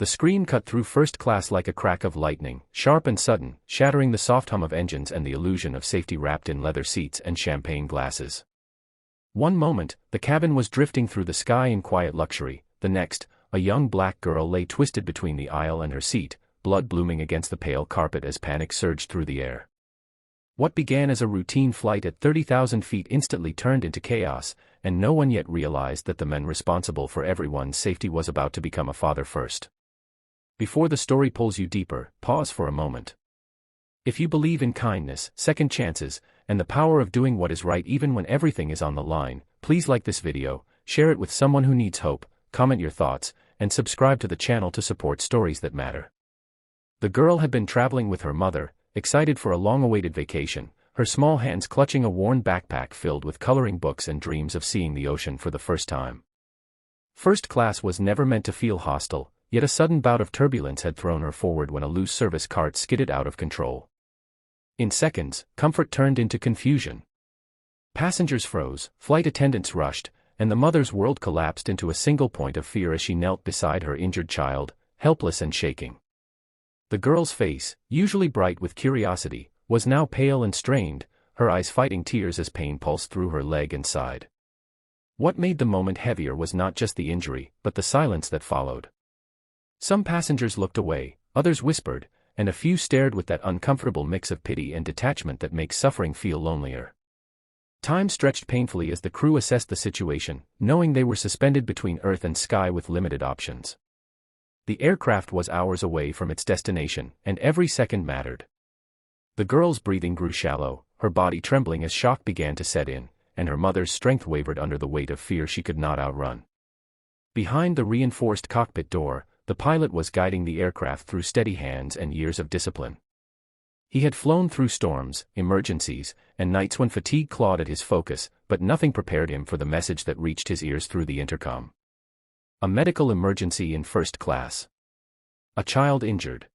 The scream cut through first class like a crack of lightning, sharp and sudden, shattering the soft hum of engines and the illusion of safety wrapped in leather seats and champagne glasses. One moment, the cabin was drifting through the sky in quiet luxury, the next, a young black girl lay twisted between the aisle and her seat, blood blooming against the pale carpet as panic surged through the air. What began as a routine flight at 30,000 feet instantly turned into chaos, and no one yet realized that the man responsible for everyone's safety was about to become a father first. Before the story pulls you deeper, pause for a moment. If you believe in kindness, second chances, and the power of doing what is right even when everything is on the line, please like this video, share it with someone who needs hope, comment your thoughts, and subscribe to the channel to support stories that matter. The girl had been traveling with her mother, excited for a long-awaited vacation, her small hands clutching a worn backpack filled with coloring books and dreams of seeing the ocean for the first time. First class was never meant to feel hostile, yet a sudden bout of turbulence had thrown her forward when a loose service cart skidded out of control. In seconds, comfort turned into confusion. Passengers froze, flight attendants rushed, and the mother's world collapsed into a single point of fear as she knelt beside her injured child, helpless and shaking. The girl's face, usually bright with curiosity, was now pale and strained, her eyes fighting tears as pain pulsed through her leg and side. What made the moment heavier was not just the injury, but the silence that followed. Some passengers looked away, others whispered, and a few stared with that uncomfortable mix of pity and detachment that makes suffering feel lonelier. Time stretched painfully as the crew assessed the situation, knowing they were suspended between earth and sky with limited options. The aircraft was hours away from its destination, and every second mattered. The girl's breathing grew shallow, her body trembling as shock began to set in, and her mother's strength wavered under the weight of fear she could not outrun. Behind the reinforced cockpit door, the pilot was guiding the aircraft through steady hands and years of discipline. He had flown through storms, emergencies, and nights when fatigue clawed at his focus, but nothing prepared him for the message that reached his ears through the intercom. A medical emergency in first class. A child injured.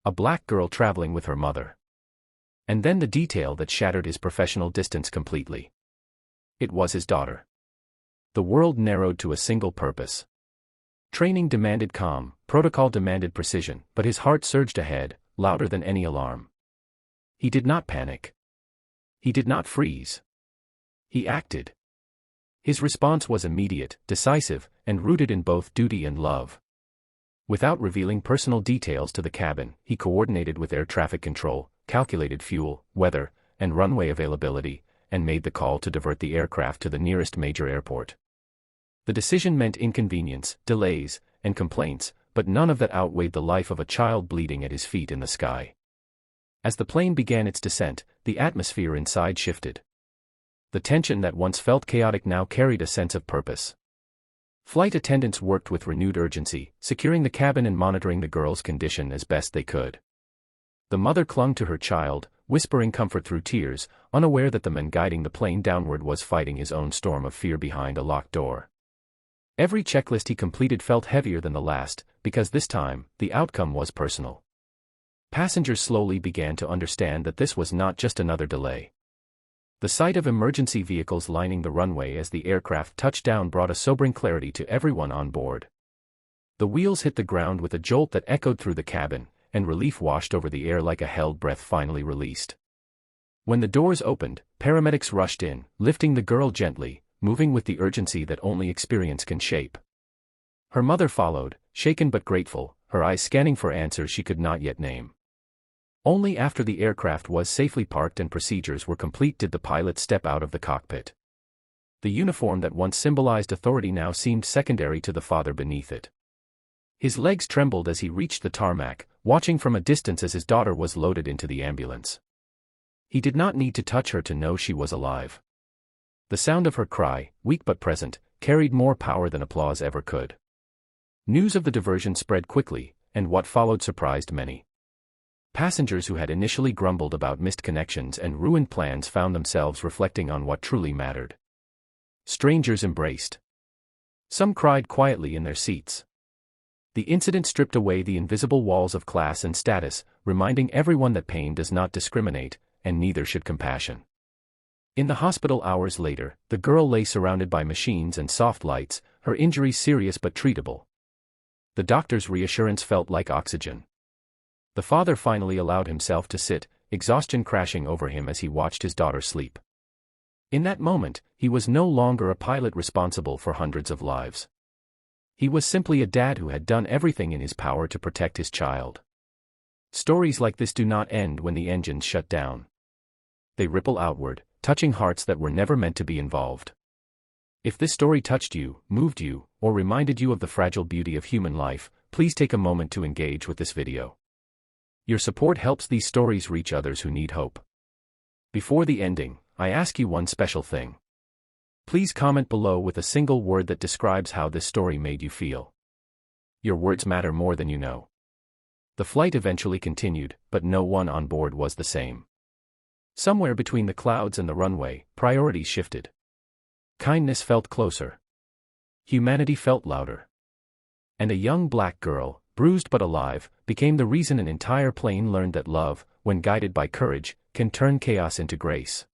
A black girl traveling with her mother. And then the detail that shattered his professional distance completely. It was his daughter. The world narrowed to a single purpose. Training demanded calm, protocol demanded precision, but his heart surged ahead, louder than any alarm. He did not panic. He did not freeze. He acted. His response was immediate, decisive, and rooted in both duty and love. Without revealing personal details to the cabin, he coordinated with air traffic control, calculated fuel, weather, and runway availability, and made the call to divert the aircraft to the nearest major airport. The decision meant inconvenience, delays, and complaints, but none of that outweighed the life of a child bleeding at his feet in the sky. As the plane began its descent, the atmosphere inside shifted. The tension that once felt chaotic now carried a sense of purpose. Flight attendants worked with renewed urgency, securing the cabin and monitoring the girl's condition as best they could. The mother clung to her child, whispering comfort through tears, unaware that the man guiding the plane downward was fighting his own storm of fear behind a locked door. Every checklist he completed felt heavier than the last, because this time, the outcome was personal. Passengers slowly began to understand that this was not just another delay. The sight of emergency vehicles lining the runway as the aircraft touched down brought a sobering clarity to everyone on board. The wheels hit the ground with a jolt that echoed through the cabin, and relief washed over the air like a held breath finally released. When the doors opened, paramedics rushed in, lifting the girl gently, moving with the urgency that only experience can shape. Her mother followed, shaken but grateful, her eyes scanning for answers she could not yet name. Only after the aircraft was safely parked and procedures were complete did the pilot step out of the cockpit. The uniform that once symbolized authority now seemed secondary to the father beneath it. His legs trembled as he reached the tarmac, watching from a distance as his daughter was loaded into the ambulance. He did not need to touch her to know she was alive. The sound of her cry, weak but present, carried more power than applause ever could. News of the diversion spread quickly, and what followed surprised many. Passengers who had initially grumbled about missed connections and ruined plans found themselves reflecting on what truly mattered. Strangers embraced. Some cried quietly in their seats. The incident stripped away the invisible walls of class and status, reminding everyone that pain does not discriminate, and neither should compassion. In the hospital hours later, the girl lay surrounded by machines and soft lights, her injuries serious but treatable. The doctor's reassurance felt like oxygen. The father finally allowed himself to sit, exhaustion crashing over him as he watched his daughter sleep. In that moment, he was no longer a pilot responsible for hundreds of lives. He was simply a dad who had done everything in his power to protect his child. Stories like this do not end when the engines shut down. They ripple outward, touching hearts that were never meant to be involved. If this story touched you, moved you, or reminded you of the fragile beauty of human life, please take a moment to engage with this video. Your support helps these stories reach others who need hope. Before the ending, I ask you one special thing. Please comment below with a single word that describes how this story made you feel. Your words matter more than you know. The flight eventually continued, but no one on board was the same. Somewhere between the clouds and the runway, priorities shifted. Kindness felt closer. Humanity felt louder. And a young black girl, bruised but alive, became the reason an entire plane learned that love, when guided by courage, can turn chaos into grace.